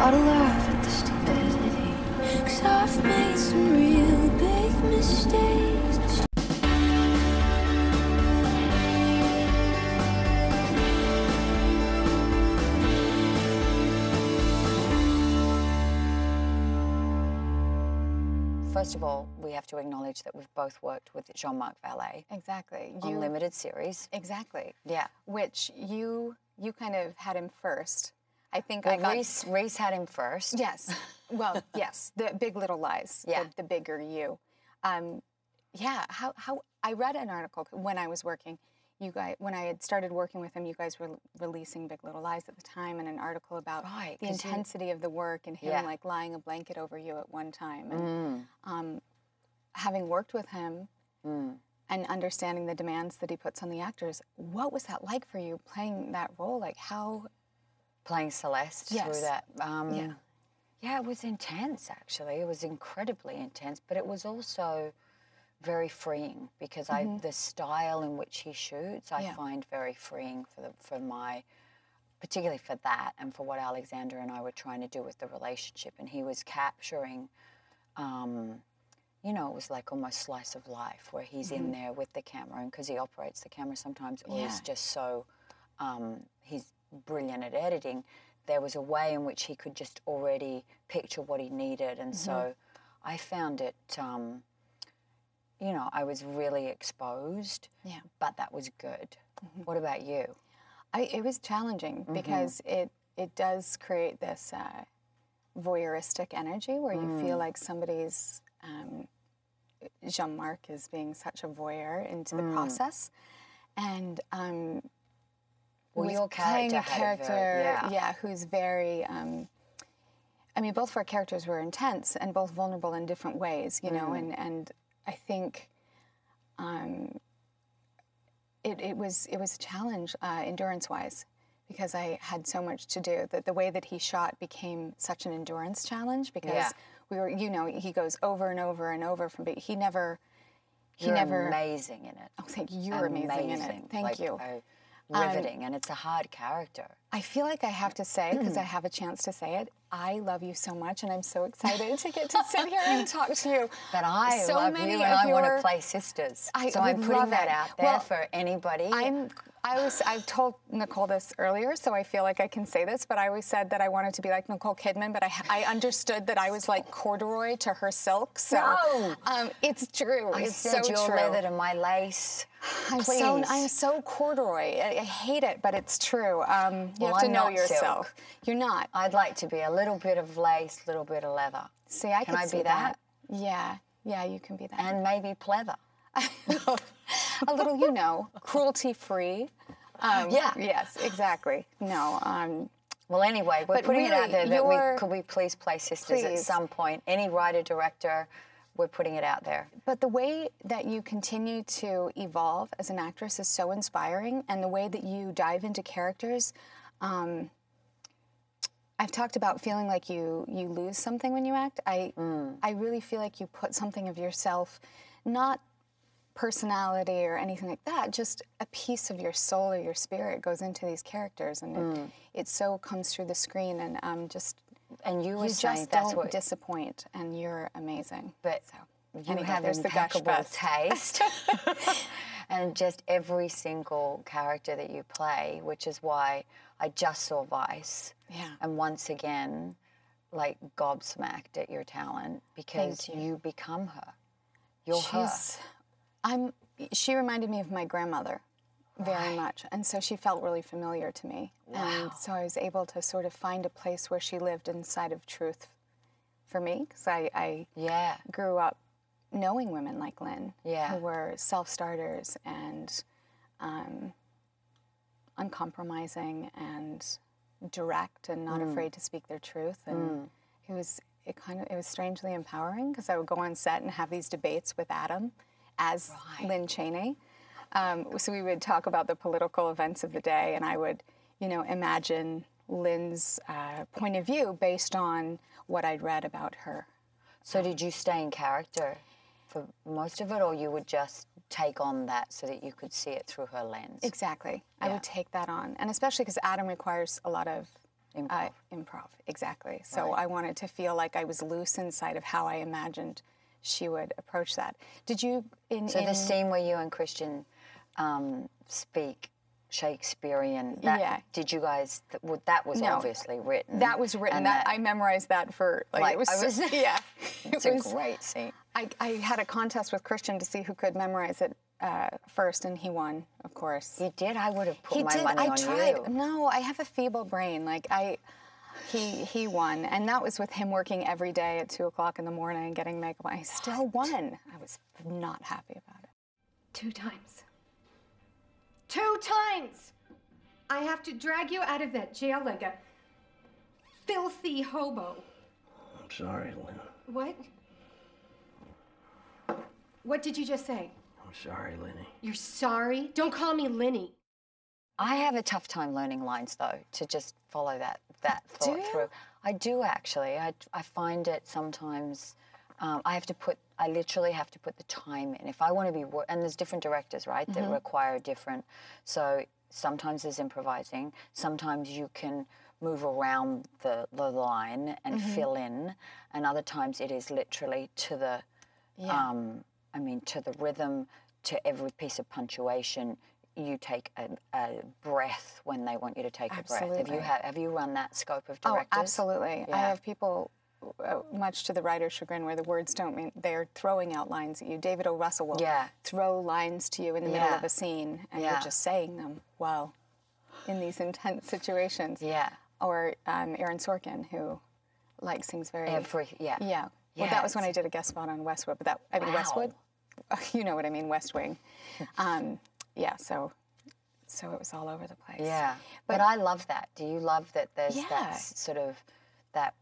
Gotta laugh at the stupidity, 'cause I've made some real big mistakes. First of all, we have to acknowledge that we've both worked with Jean-Marc Vallée. Exactly. On limited series. Exactly. Yeah. Which you kind of had him first. I think well, Reese had him first. Yes. Well, yes. The Big Little Lies. Yeah. The bigger you. Yeah. How I read an article when I was working. You guys, when I had started working with him, you guys were releasing Big Little Lies at the time, and an article about the intensity of the work and him like lying a blanket over you at one time. And having worked with him and understanding the demands that he puts on the actors, what was that like for you playing that role? Like how? Playing Celeste through that. Yeah, it was intense, actually. It was incredibly intense, but it was also very freeing because the style in which he shoots, I find very freeing for my, particularly for that and for what Alexander and I were trying to do with the relationship. And he was capturing, you know, it was like almost slice of life where he's in there with the camera, and because he operates the camera sometimes, or he's just so, he's brilliant at editing, there was a way in which he could just already picture what he needed. And so I found it, you know, I was really exposed, but that was good. What about you? It was challenging because it does create this voyeuristic energy where you feel like somebody's, Jean-Marc is being such a voyeur into the process. And well, your playing a character character, who's very, I mean, both of our characters were intense and both vulnerable in different ways, you know, and I think it was a challenge endurance-wise because I had so much to do. That the way that he shot became such an endurance challenge because we were, you know, he goes over and over and over from he never. You're amazing in it. Oh, thank you. You're amazing in it. Thank you. Riveting, and it's a hard character. I feel like I have to say, because I have a chance to say it, I love you so much, and I'm so excited to get to sit here and talk to you. But I love you, and I want to play sisters. So I'm putting that out there for anybody. I told Nicole this earlier, so I feel like I can say this, but I always said that I wanted to be like Nicole Kidman, but I understood that I was like corduroy to her silk. So it's true. I it's said so your true. leather to my lace. Please. I'm so corduroy. I hate it, but it's true. You have to know yourself. Silk. You're not. I'd like to be a little bit of lace, a little bit of leather. See, I can I be that? Yeah, you can be that. And maybe pleather. A little, you know, cruelty-free. Yes, exactly. No. Well, anyway, we're putting it out there that could we please play sisters at some point? Any writer, director, we're putting it out there. But the way that you continue to evolve as an actress is so inspiring, and the way that you dive into characters. I've talked about feeling like you lose something when you act. I really feel like you put something of yourself, not personality or anything like that, just a piece of your soul or your spirit goes into these characters, and it so comes through the screen, and And you just don't disappoint, and you're amazing. But you have impeccable taste. And just every single character that you play, which is why I just saw Vice. Yeah. And once again, like gobsmacked at your talent because you become her. You're her. She reminded me of my grandmother very much, and so she felt really familiar to me. Wow. And so I was able to sort of find a place where she lived inside of truth for me, because I grew up knowing women like Lynn who were self-starters and uncompromising and direct and not afraid to speak their truth. And it was strangely empowering, because I would go on set and have these debates with Adam as Lynn Chaney. So we would talk about the political events of the day, and I would, you know, imagine Lynn's point of view based on what I'd read about her. So did you stay in character for most of it, or you would just take on that so that you could see it through her lens? Exactly. I would take that on. And especially because Adam requires a lot of Improv, exactly. So I wanted to feel like I was loose inside of how I imagined she would approach that. Did you... the scene where you and Christian speak Shakespearean, did you guys... that was obviously written. That was written. I memorized that for... It's a great scene. I had a contest with Christian to see who could memorize it first, and he won, of course. He did? I would have put my money on you. No, I have a feeble brain. He won, and that was with him working every day at 2 o'clock in the morning and getting makeup. I still won. I was not happy about it. 2 times. 2 times! I have to drag you out of that jail like a filthy hobo. I'm sorry, Lynn. What? What did you just say? I'm sorry, Lenny. You're sorry? Don't call me Lenny. I have a tough time learning lines, though, to just follow that thought through. I do, actually. I find it sometimes... I literally have to put the time in. If I want to be... And there's different directors, right, that require different... So sometimes there's improvising. Sometimes you can move around the line and fill in. And other times it is literally to the... to the rhythm, to every piece of punctuation, you take a breath when they want you to take a breath. Have you run that scope of directors? Oh, absolutely. Yeah. I have people, much to the writer's chagrin, where the words don't mean... They're throwing out lines at you. David O. Russell will throw lines to you in the middle of a scene, and you're just saying them well in these intense situations. Yeah. Or Aaron Sorkin, who sings very... Yeah. Well, that was when I did a guest spot on Westwood, but Westwood? You know what I mean, West Wing. So it was all over the place. Yeah, but I love that. Do you love that there's that sort of, that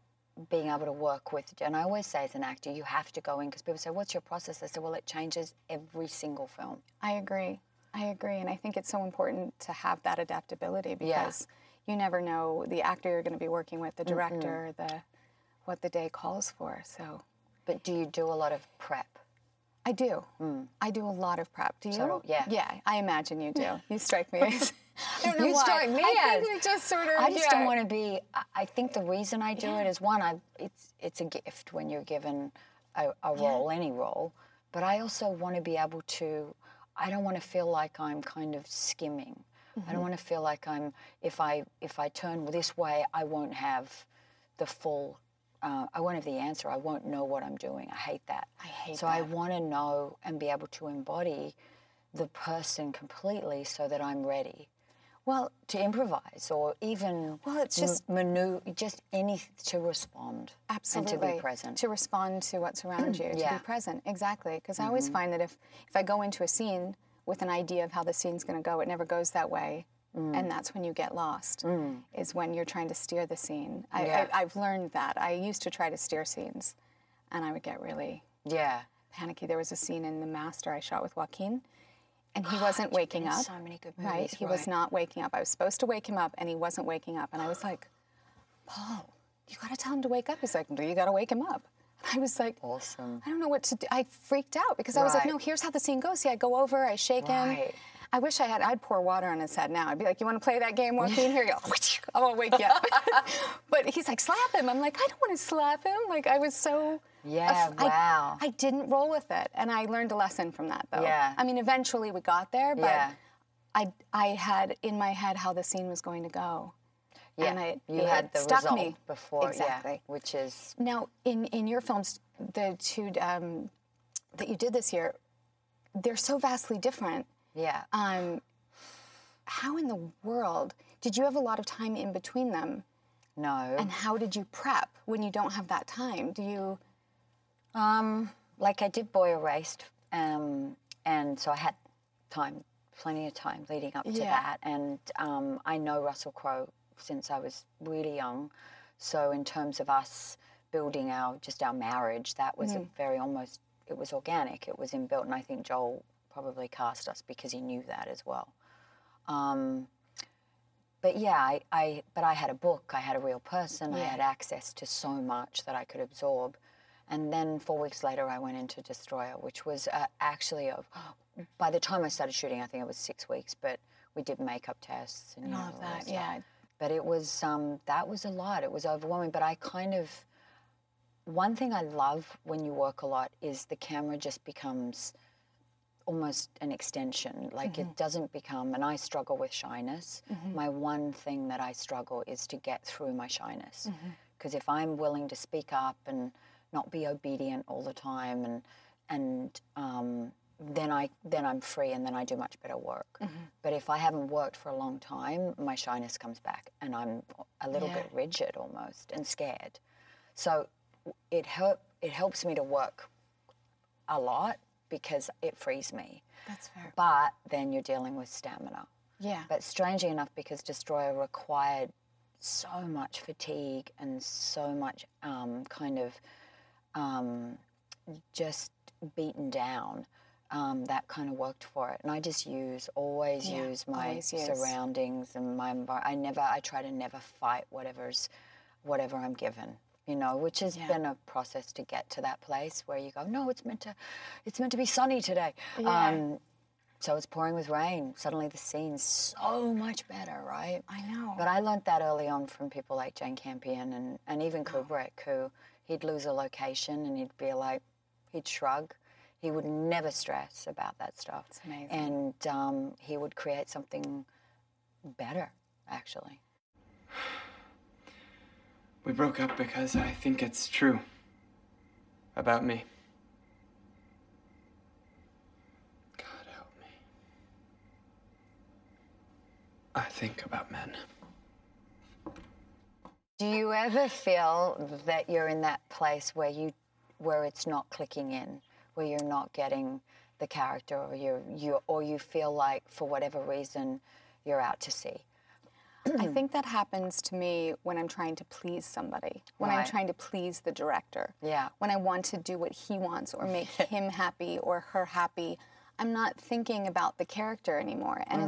being able to work with, and I always say as an actor, you have to go in, because people say, what's your process? I say, well, it changes every single film. I agree, and I think it's so important to have that adaptability, because you never know the actor you're going to be working with, the director, what the day calls for, so. But do you do a lot of prep? I do. I do a lot of prep. Do you? So, yeah. Yeah, I imagine you do. You strike me as... I don't know you why. strike me I as... think we just sort of... I just don't want to be... I think the reason I do it is, one, it's a gift when you're given a role, any role, but I also want to be able to... I don't want to feel like I'm kind of skimming. I don't want to feel like I'm... If I turn this way, I won't have the full... I won't have the answer. I won't know what I'm doing. I hate that. So I want to know and be able to embody the person completely so that I'm ready. Well, to improvise or even it's just just anything to respond. Absolutely. And to be present. To respond to what's around you, to be present, exactly. Because I always find that if I go into a scene with an idea of how the scene's going to go, it never goes that way. And that's when you get lost, is when you're trying to steer the scene. I've learned that. I used to try to steer scenes, and I would get really panicky. There was a scene in The Master I shot with Joaquin, and he wasn't waking up. So many good movies, right? He was not waking up. I was supposed to wake him up, and he wasn't waking up. And I was like, Paul, you got to tell him to wake up. He's like, no, you got to wake him up. And I was like, awesome. I don't know what to do. I freaked out because I was like, no, here's how the scene goes. See, I go over, I shake him. I wish I'd pour water on his head now. I'd be like, you want to play that game, Joaquin? Here you go. I won't wake you up. But he's like, slap him. I'm like, I don't want to slap him. Like, I was so... wow. I didn't roll with it. And I learned a lesson from that, though. Yeah. I mean, eventually we got there, but I had in my head how the scene was going to go. Yeah, and you had the stuck result me. Before, exactly. Which is... Now, in your films, the two that you did this year, they're so vastly different. Yeah. How in the world did you have a lot of time in between them? No. And how did you prep when you don't have that time? Do you? Like I did Boy Erased, and so I had time, plenty of time leading up to that. And I know Russell Crowe since I was really young. So in terms of us building our marriage, that was a very it was organic. It was inbuilt, and I think Joel probably cast us because he knew that as well. But yeah, I had a book, I had a real person, I had access to so much that I could absorb. And then 4 weeks later, I went into Destroyer, which was actually, by the time I started shooting, I think it was 6 weeks, but we did makeup tests and all of that, But it was, that was a lot. It was overwhelming. But I kind of, one thing I love when you work a lot is the camera just becomes almost an extension. Like it doesn't become, and I struggle with shyness. My one thing that I struggle is to get through my shyness. Because if I'm willing to speak up and not be obedient all the time, and then I'm free, and then I do much better work. But if I haven't worked for a long time, my shyness comes back, and I'm a little bit rigid almost and scared. So it helps me to work a lot because it frees me. That's fair. But then you're dealing with stamina. Yeah. But strangely enough, because Destroyer required so much fatigue and so much just beaten down, that kind of worked for it. And I just always use my surroundings and my environment. I try to never fight whatever I'm given, you know, which has been a process to get to that place where you go, no, it's meant to be sunny today. Yeah. So it's pouring with rain. Suddenly the scene's so much better, right? I know. But I learned that early on from people like Jane Campion and even Kubrick, who he'd lose a location and he'd be like, he'd shrug. He would never stress about that stuff. It's amazing. And he would create something better, actually. We broke up because I think it's true about me. God help me. I think about men. Do you ever feel that you're in that place where it's not clicking in, where you're not getting the character, or you feel like for whatever reason you're out to sea? I think that happens to me when I'm trying to please somebody, when I'm trying to please the director. Yeah. When I want to do what he wants or make him happy or her happy, I'm not thinking about the character anymore. And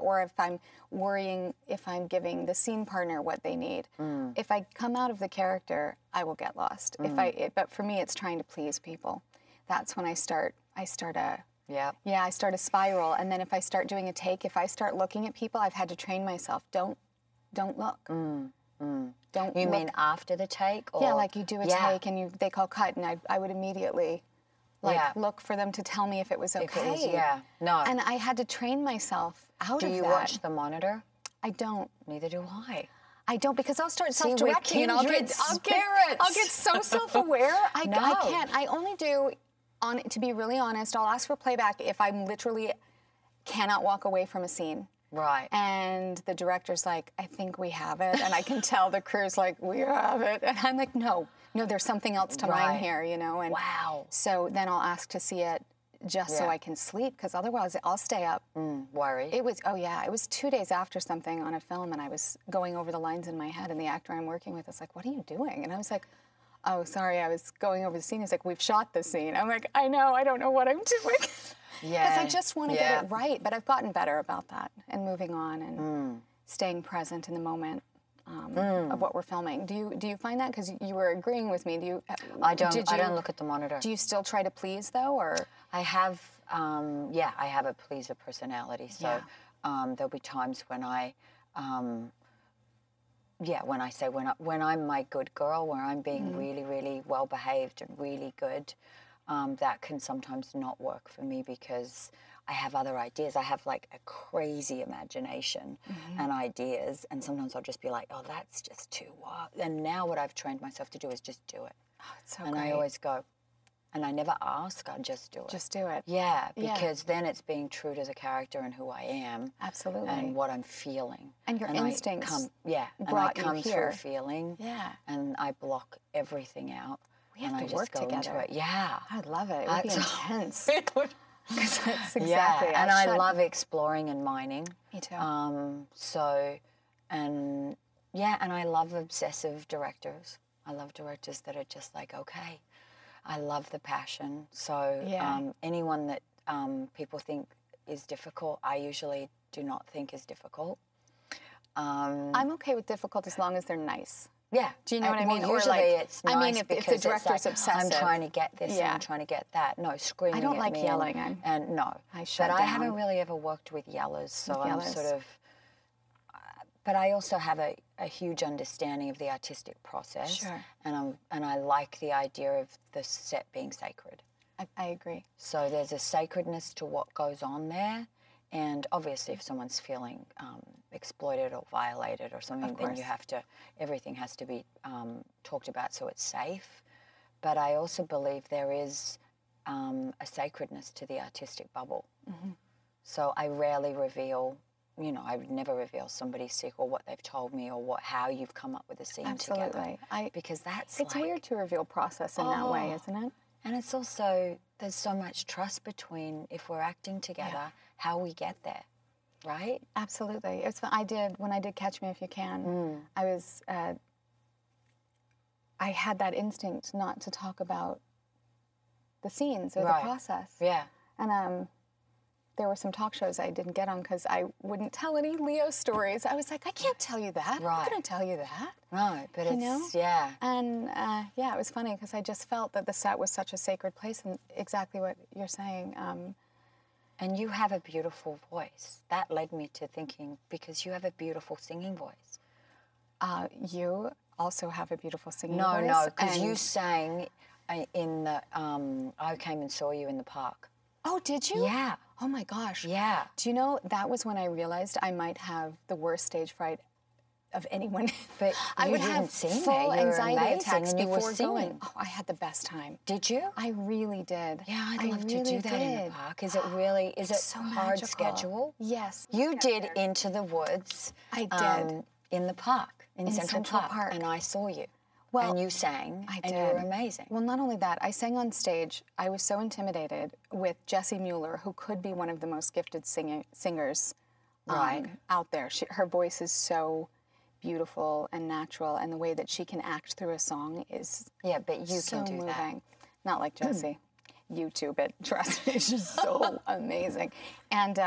or if I'm worrying if I'm giving the scene partner what they need, if I come out of the character, I will get lost. But for me, it's trying to please people. That's when I start a spiral. And then if I start doing a take, if I start looking at people, I've had to train myself. Don't look. Don't. You look. mean after the take? Or? Yeah, like you do a take and they call cut, and I would immediately look for them to tell me if it was okay. If it was, no. And I had to train myself out of that. Do you watch the monitor? I don't. Neither do I. I don't, because I'll start self-directing and I'll get so self-aware. I can't. I only do. To be really honest, I'll ask for playback if I literally cannot walk away from a scene. Right. And the director's like, I think we have it. And I can tell the crew's like, we have it. And I'm like, no, there's something else to mine here, you know. And wow. So then I'll ask to see it just so I can sleep, because otherwise I'll stay up. Worry. It was 2 days after something on a film, and I was going over the lines in my head, and the actor I'm working with was like, what are you doing? And I was like, oh, sorry, I was going over the scene. He's like, we've shot the scene. I'm like, I know, I don't know what I'm doing. Because I just want to get it right. But I've gotten better about that and moving on and staying present in the moment of what we're filming. Do you find that? Because you were agreeing with me. I don't look at the monitor. Do you still try to please, though, or? I have, I have a pleaser personality. So there'll be times when when I'm my good girl, where I'm being really, really well behaved and really good, that can sometimes not work for me because I have other ideas. I have like a crazy imagination and ideas, and sometimes I'll just be like, oh, that's just too wild. And now what I've trained myself to do is just do it. Oh, it's so and great. I always go, and I never ask, I just do it. Just do it. Yeah, because then it's being true to the character and who I am. Absolutely. And what I'm feeling. And your instincts and I come through feeling. Yeah. And I block everything out. We have and to I work just go together. into it. Yeah. I'd love it. It would be intense. That's exactly. Yeah, and I love exploring and mining. Me too. And I love obsessive directors. I love directors that are just like, okay. I love the passion. So anyone that people think is difficult, I usually do not think is difficult. I'm okay with difficult as long as they're nice. Yeah. Do you know what I mean? Usually it's nice, I mean, if the director's obsessive. I'm trying to get this and I'm trying to get that. No, screaming at me. I don't like yelling. No. I shut down. I haven't really ever worked with yellers, so I'm sort of... But I also have a huge understanding of the artistic process. Sure. And I like the idea of the set being sacred. I agree. So there's a sacredness to what goes on there. And obviously if someone's feeling exploited or violated or something, then you have to, everything has to be talked about so it's safe. But I also believe there is a sacredness to the artistic bubble. Mm-hmm. So I rarely reveal, you know, I would never reveal somebody's sick or what they've told me or how you've come up with a scene together. Because it's weird to reveal process in that way, isn't it? And it's also, there's so much trust between, if we're acting together, how we get there, right? Absolutely. When I did Catch Me If You Can, I had that instinct not to talk about the scenes or the process. Yeah. And there were some talk shows I didn't get on because I wouldn't tell any Leo stories. I was like, I can't tell you that. Right. I'm not going to tell you that. No, but you it's, know? yeah. And it was funny because I just felt that the set was such a sacred place, and exactly what you're saying. And you have a beautiful voice. That led me to thinking, because you have a beautiful singing voice. You also have a beautiful singing voice. No, because you sang in the, I came and saw you in the park. Oh, did you? Yeah. Oh my gosh. Yeah. Do you know, that was when I realized I might have the worst stage fright of anyone. But I would have full anxiety attacks before going. Oh, I had the best time. Did you? I really did. Yeah, I'd love to do that in the park. Is it really, is it so hard magical. Schedule? Yes. You did Into the Woods. I did. In the park, in Central Park. And I saw you. Well, and you sang, I and did. you were amazing. Well, not only that, I sang on stage. I was so intimidated with Jessie Mueller, who could be one of the most gifted singers out there. Her voice is so beautiful and natural, and the way that she can act through a song is but you so can do moving. that. Not like Jessie. YouTube it. Trust me, she's so amazing. And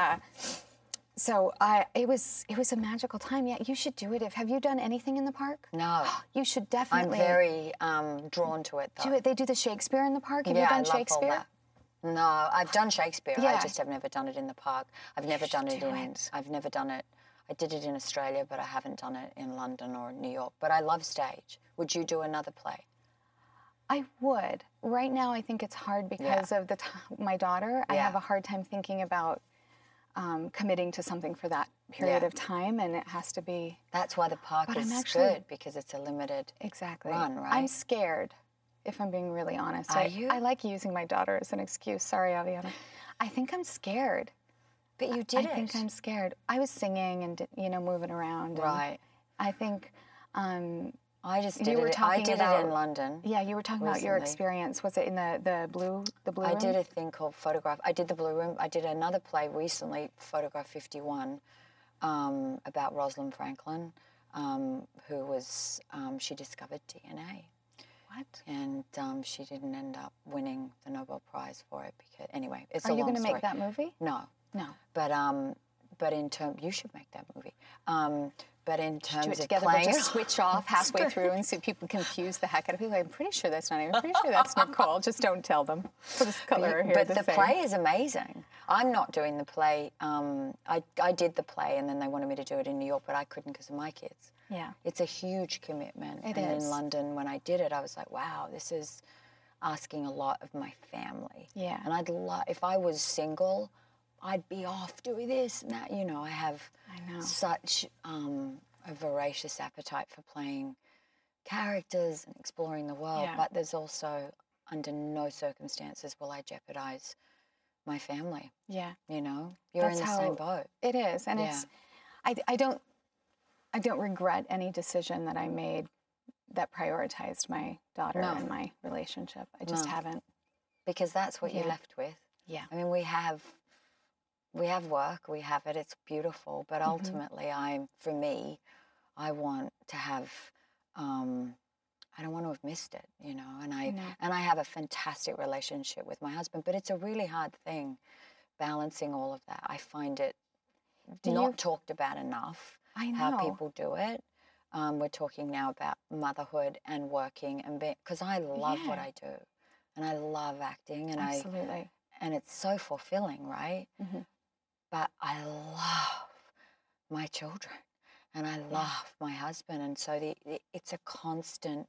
so it was a magical time. Yeah, you should do it. Have you done anything in the park? No. You should definitely. I'm very drawn to it, though. Do it. They do the Shakespeare in the park. Have you done Shakespeare? All that. No, I've done Shakespeare. Yeah. I just have never done it in the park. I've never done it in. I've never done it. I did it in Australia, but I haven't done it in London or New York. But I love stage. Would you do another play? I would. Right now, I think it's hard because of my daughter. I have a hard time thinking about committing to something for that period of time, and it has to be. That's why the park is good, because it's a limited run, right? I'm scared, if I'm being really honest. Are you? I like using my daughter as an excuse. Sorry, Aviana. I think I'm scared. But you did I think I'm scared. I was singing and moving around. Right. I think. I just did it. I did it in London. Yeah, you were talking about your experience. Was it in the blue room? I did a thing called Photograph. I did the Blue Room. I did another play recently, Photograph 51, about Rosalind Franklin, who was she discovered DNA. What? And she didn't end up winning the Nobel Prize for it because anyway, it's Are a you long going to story. make that movie? No. No. But in terms, you should make that movie. But in terms do it of together, playing, we'll just switch off halfway through and see people confuse the heck out of people. I'm pretty sure that's not even. I'm pretty sure that's Nicole. Just don't tell them. Put a color here. But the play is amazing. I'm not doing the play. I did the play, and then they wanted me to do it in New York, but I couldn't because of my kids. Yeah. It's a huge commitment. It and is. In London, when I did it, I was like, wow, this is asking a lot of my family. Yeah. And I'd love, if I was single, I'd be off doing this and that. You know, I have such a voracious appetite for playing characters and exploring the world, but there's also, under no circumstances will I jeopardize my family. Yeah. You know, you're in the same boat. It is, and it's. I don't regret any decision that I made that prioritized my daughter and my relationship. I just haven't. Because that's what you're left with. Yeah. I mean, we have work, we have it, it's beautiful, but ultimately for me, I want to have, I don't want to have missed it, you know, and I have a fantastic relationship with my husband, but it's a really hard thing, balancing all of that. I find it not talked about enough. I know. How people do it. We're talking now about motherhood and working and being, because I love what I do, and I love acting, and absolutely, and it's so fulfilling, right? Mm-hmm. But I love my children, And I love my husband. And so it's a constant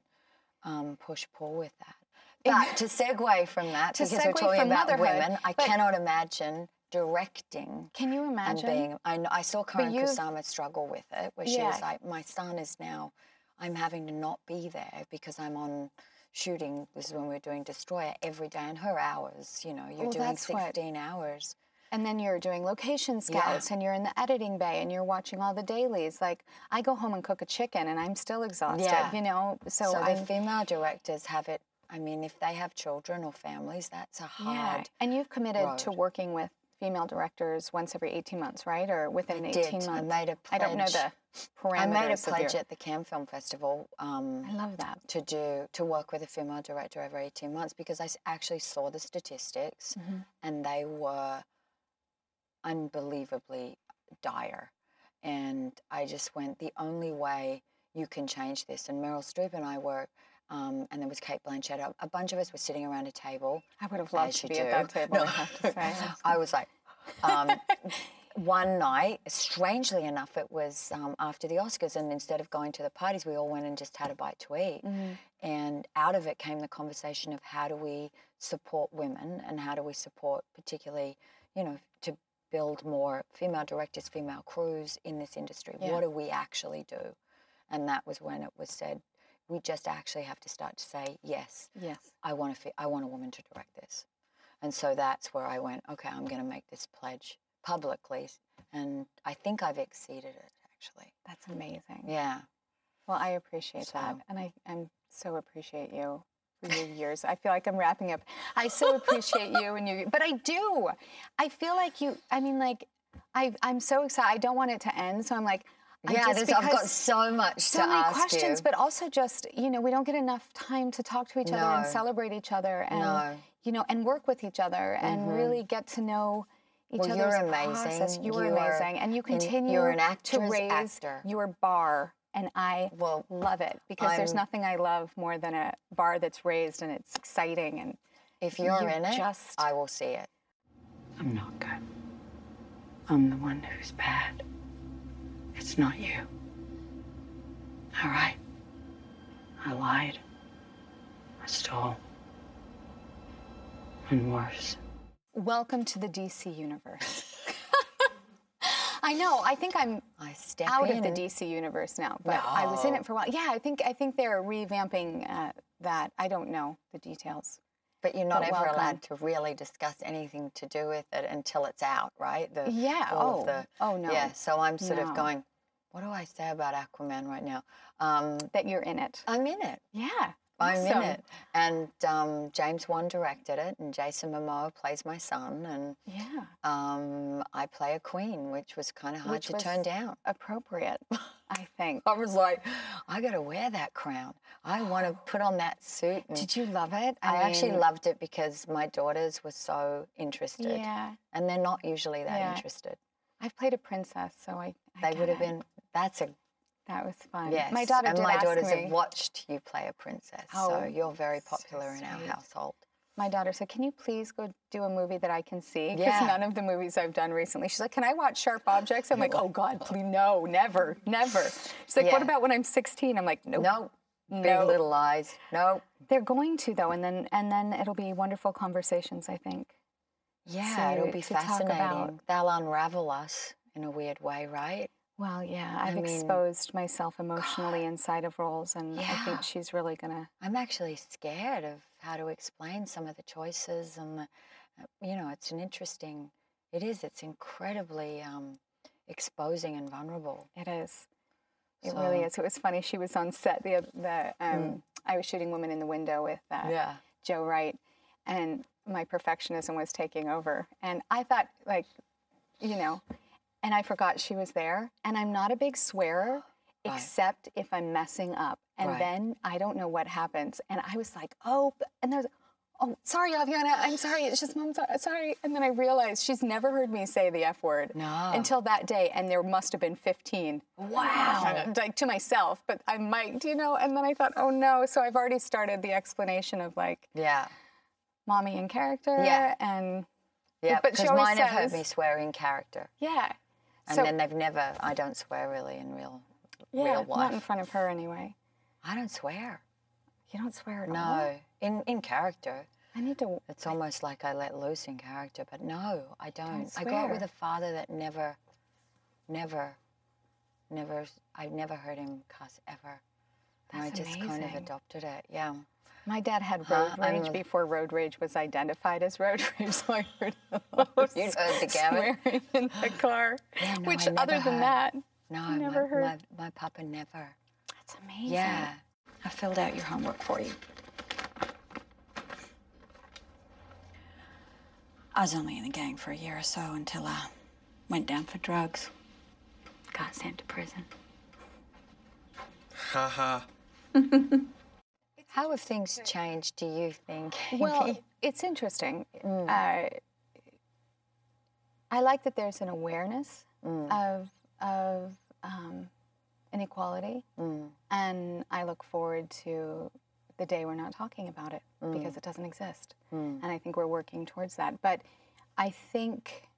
push-pull with that. But to segue from that, because we're talking about women, I cannot imagine directing. Can you imagine? And I saw Karan Kusama struggle with it, where she was like, my son is now, I'm having to not be there because I'm on shooting, this is when we were doing Destroyer, every day, and her hours, you know, you're doing 16 hours. And then you're doing location scouts, and you're in the editing bay, and you're watching all the dailies. Like, I go home and cook a chicken, and I'm still exhausted, you know? So the female directors have it, I mean, if they have children or families, that's a hard And you've committed road. to working with female directors onto every 18 months, right? Or within 18 months? I made a pledge. I don't know the parameters. I made a pledge at the Cannes Film Festival. I love that. To work with a female director every 18 months, because I actually saw the statistics, and they were unbelievably dire. And I just went, the only way you can change this, and Meryl Streep and I were, and there was Kate Blanchett, a bunch of us were sitting around a table. I would have loved to be at that table, I have to say. I was like, one night, strangely enough, it was after the Oscars, and instead of going to the parties, we all went and just had a bite to eat. And out of it came the conversation of how do we support women, and how do we support particularly, you know, to build more female directors, female crews in this industry. What do we actually do? And that was when it was said, we just actually have to start to say, yes, I want a woman to direct this. And so that's where I went, okay, I'm going to make this pledge publicly. And I think I've exceeded it, actually. That's amazing. Yeah. Well, I appreciate that. And I so appreciate you for your years. I feel like I'm wrapping up. I so appreciate you and you, but I do. I feel like you, I mean, like, I'm so excited. I don't want it to end. So I'm like, I've got so much to ask you. So many questions, but also just, you know, we don't get enough time to talk to each other and celebrate each other and, you know, and work with each other and really get to know each other's process. You're amazing. And you continue to raise your bar. And I love it, because there's nothing I love more than a bar that's raised and it's exciting. And if you're in it, I will see it. I'm not good. I'm the one who's bad. It's not you. All right? I lied. I stole. And worse. Welcome to the DC universe. I know. I think I'm out of the DC universe now, but I was in it for a while. Yeah, I think they're revamping that. I don't know the details. But you're not ever allowed to really discuss anything to do with it until it's out, right? No. Yeah, so I'm sort of going, what do I say about Aquaman right now? That you're in it. I'm in it. Yeah. I'm in it. And James Wan directed it, and Jason Momoa plays my son, and I play a queen, which was kind of hard to turn down. Appropriate, I think. I was like, I got to wear that crown. I want to put on that suit. And did you love it? I actually loved it because my daughters were so interested. Yeah. And they're not usually that interested. I've played a princess, so I They would have been, that was fun. Yes, my daughter and did my ask daughters me. have watched you play a princess, so you're very popular in our household. My daughter said, can you please go do a movie that I can see? Because none of the movies I've done recently. She's like, can I watch Sharp Objects? I'm like, oh, God, please, no, never, never. She's like, what about when I'm 16? I'm like, nope. No. Big Little Lies, no. They're going to, though, and then it'll be wonderful conversations, I think. Yeah, it'll be fascinating. They'll unravel us in a weird way, right? Well, yeah, I've exposed myself emotionally inside of roles, and I think she's really going to... I'm actually scared of how to explain some of the choices, and, it's it's incredibly exposing and vulnerable. It is. It really is. It was funny, she was on set, I was shooting Woman in the Window with Joe Wright, and my perfectionism was taking over, and I thought, and I forgot she was there. And I'm not a big swearer, except if I'm messing up. And then I don't know what happens. And I was like, and there's, sorry, Aviana, I'm sorry. It's just, Mom, sorry. And then I realized she's never heard me say the F word until that day. And there must have been 15. Wow. Like to myself, but I might, and then I thought, oh no. So I've already started the explanation of mommy in character. Yeah. And but because mine have heard me swear in character. Yeah. And then I don't swear really in real real life. Not in front of her anyway. I don't swear. You don't swear at all? No, in character. I need to... It's almost like I let loose in character, but no, I don't. I swear. grew up with a father that I've never heard him cuss ever. And That's I just kind of amazing. adopted it, yeah. My dad had road rage before road rage was identified as road rage, so I heard a lot of You'd heard the gamut. swearing in the car. Yeah, no, which, I never other than heard. that, No, I never heard. My papa never. That's amazing. Yeah. I filled out your homework for you. I was only in the gang for a year or so until I went down for drugs. Got sent to prison. Haha. How have things changed, do you think? Well, it's interesting. I like that there's an awareness of inequality, and I look forward to the day we're not talking about it because it doesn't exist, and I think we're working towards that. But I think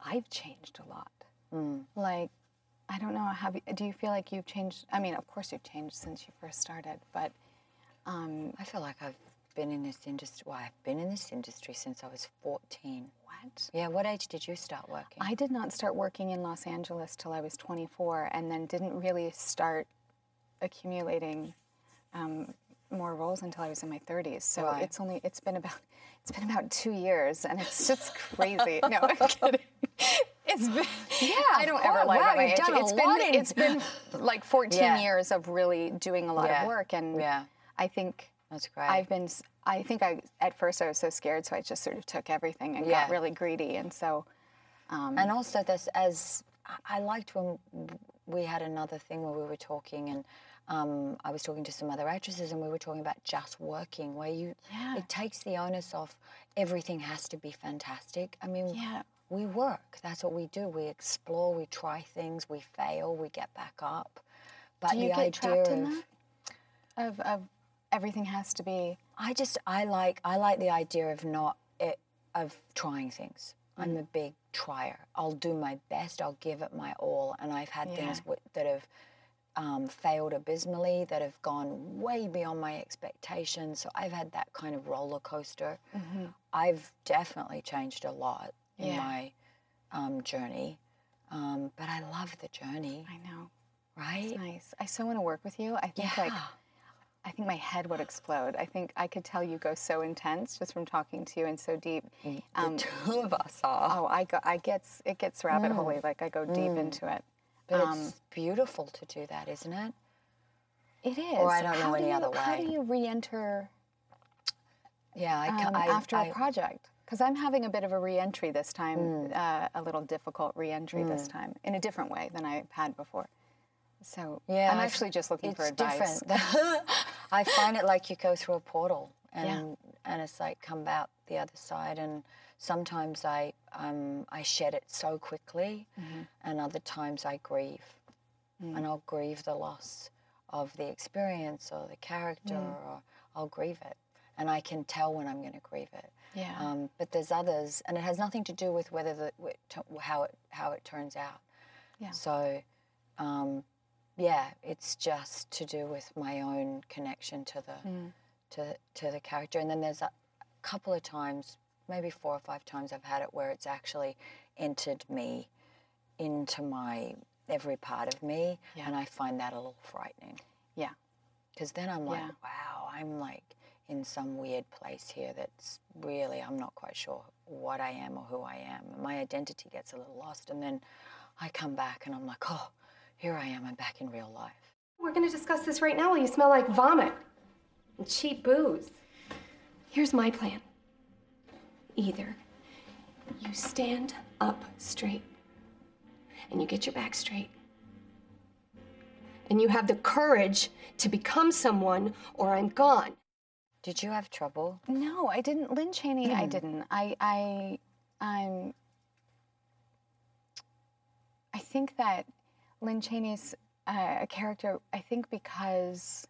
I've changed a lot. Like, I don't know. Do you feel like you've changed? I mean, of course you've changed since you first started, but I feel like I've been in this industry. Well, I've been in this industry since I was 14. What? Yeah. What age did you start working? I did not start working in Los Angeles till I was 24, and then didn't really start accumulating more roles until I was in my 30s. So Right. it's been about 2 years, and it's just crazy. No, I'm kidding. It's been, I don't ever lie about my age. It's been like 14 years of really doing a lot of work, and I think that's great. At first I was so scared, so I just sort of took everything and got really greedy, and so. And also, I liked when we had another thing where we were talking, and I was talking to some other actresses, and we were talking about just working, where it takes the onus off. Everything has to be fantastic. I mean, we work. That's what we do. We explore. We try things. We fail. We get back up. But do you the get idea trapped in that? Of everything has to be. I like the idea of trying things. I'm a big trier. I'll do my best. I'll give it my all. And I've had things that have failed abysmally, that have gone way beyond my expectations. So I've had that kind of roller coaster. I've definitely changed a lot in my journey. But I love the journey. I know. Right? It's nice. I so want to work with you. I think I think my head would explode. I think I could tell you go so intense just from talking to you and so deep. The two of us are. Oh, it gets rabbit hole-y. Like I go deep into it. But it's beautiful to do that, isn't it? It is. Or I don't know any other way. How do you re-enter? Yeah, after a project. Because I'm having a bit of a re-entry this time, a little difficult re-entry this time, in a different way than I've had before. So I'm actually just looking for advice. Different. I find it like you go through a portal, and it's like come out the other side. And sometimes I shed it so quickly, and other times I grieve, and I'll grieve the loss of the experience or the character, or I'll grieve it, and I can tell when I'm going to grieve it. Yeah. But there's others, and it has nothing to do with whether how it turns out. Yeah. So. It's just to do with my own connection to the character. And then there's a couple of times, maybe 4 or 5 times I've had it where it's actually entered me into every part of me, and I find that a little frightening. Yeah. Because then I'm like, wow, I'm like in some weird place here that's really, I'm not quite sure what I am or who I am. My identity gets a little lost, and then I come back and I'm like, oh, here I am, I'm back in real life. We're going to discuss this right now while you smell like vomit and cheap booze. Here's my plan. Either you stand up straight and you get your back straight and you have the courage to become someone, or I'm gone. Did you have trouble? No, I didn't. Lynn Chaney, I didn't. I think that Lynn Chaney's a character, I think because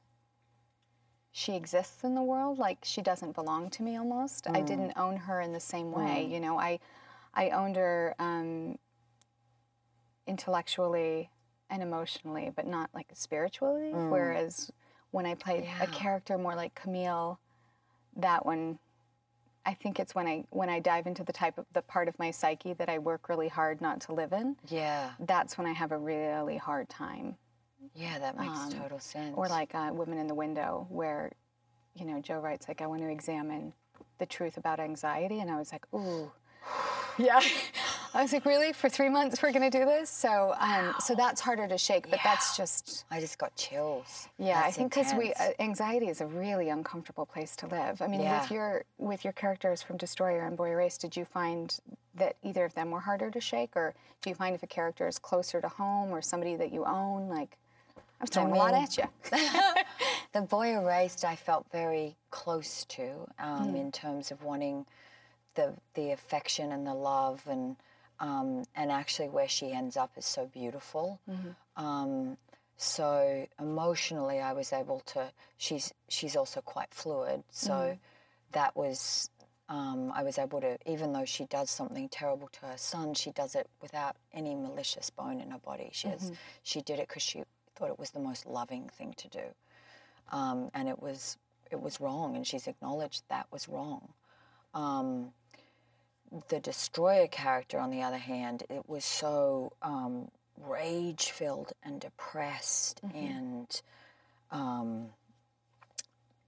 she exists in the world, like she doesn't belong to me almost. I didn't own her in the same way. You know, I owned her intellectually and emotionally, but not like spiritually. Whereas when I played a character more like Camille, that one, I think it's when I dive into the part of my psyche that I work really hard not to live in. Yeah. That's when I have a really hard time. Yeah, that makes total sense. Or like Women in the Window, where, you know, Joe writes like, I want to examine the truth about anxiety, and I was like, ooh, yeah. I was like, really? For 3 months we're going to do this? So so that's harder to shake, but that's just... I just got chills. Yeah, that's I think because anxiety is a really uncomfortable place to live. I mean, with your characters from Destroyer and Boy Erased, did you find that either of them were harder to shake, or do you find if a character is closer to home or somebody that you own, like... I'm throwing a lot at you. The Boy Erased I felt very close to in terms of wanting the affection and the love, and actually where she ends up is so beautiful. So emotionally I was able to, she's also quite fluid, so that was, I was able to, even though she does something terrible to her son, she does it without any malicious bone in her body. She did it because she thought it was the most loving thing to do, and it was wrong, and she's acknowledged that was wrong. The Destroyer character, on the other hand, it was so rage-filled and depressed and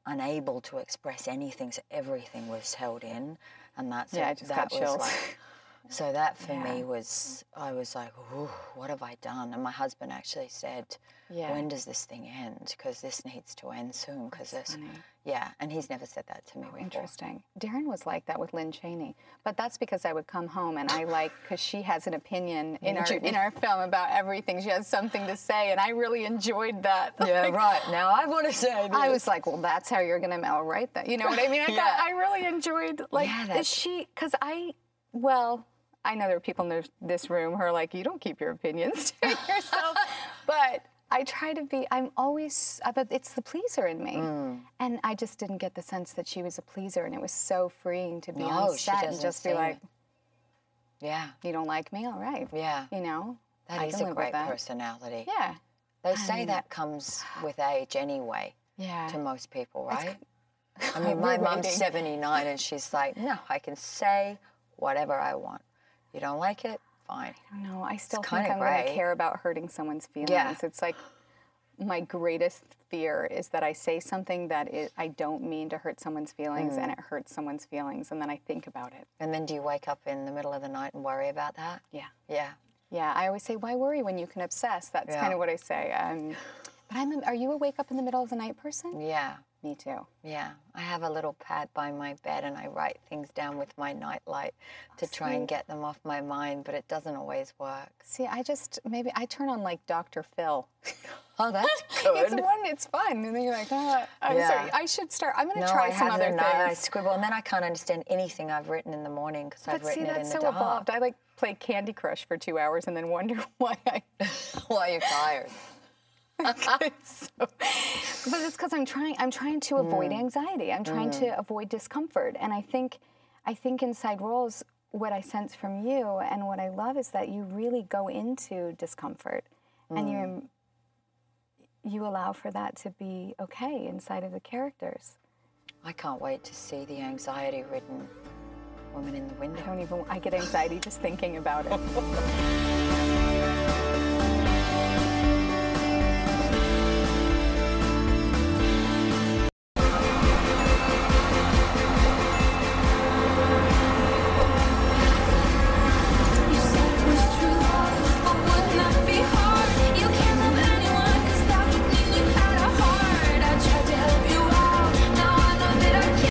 unable to express anything, so everything was held in, and that's I just got chills. Like, so that for me was, I was like, ooh, what have I done? And my husband actually said, when does this thing end? Because this needs to end soon. Because this, and he's never said that to me before. Interesting. Darren was like that with Lynn Chaney, but that's because I would come home and because she has an opinion in our film about everything. She has something to say, and I really enjoyed that. Yeah, right. Now I want to say this. I was like, well, that's how you're going to write that. You know what I mean? I really enjoyed, like, I know there are people in this room who are like, you don't keep your opinions to yourself. But I try to be, I'm always, but it's the pleaser in me. And I just didn't get the sense that she was a pleaser. And it was so freeing to be on set and just be like, you don't like me? All right. Yeah. You know? That is a great personality. Yeah. They say that comes with age anyway. Yeah. To most people, right? I mean, my mom's 79 and she's like, no, I can say whatever I want. You don't like it? Fine. I don't know. I still think I'm going to care about hurting someone's feelings. Yeah. It's like my greatest fear is that I say something that I don't mean to hurt someone's feelings, and it hurts someone's feelings, and then I think about it. And then do you wake up in the middle of the night and worry about that? Yeah. Yeah. Yeah. I always say, why worry when you can obsess? That's kind of what I say. But are you a wake up in the middle of the night person? Yeah. Me too. Yeah. I have a little pad by my bed and I write things down with my nightlight to try and get them off my mind, but it doesn't always work. See, maybe I turn on like Dr. Phil. Oh, that's good. It's fun. And then you're like, sorry, I should start. I'm going to try some other things. I scribble, and then I can't understand anything I've written in the morning because I've written it in the dark. But see, that's so evolved. I like play Candy Crush for 2 hours and then wonder why you're tired. But it's because I'm trying to avoid anxiety. I'm trying to avoid discomfort. And I think inside roles, what I sense from you and what I love is that you really go into discomfort and you allow for that to be okay inside of the characters. I can't wait to see the anxiety-ridden woman in the window. I get anxiety just thinking about it.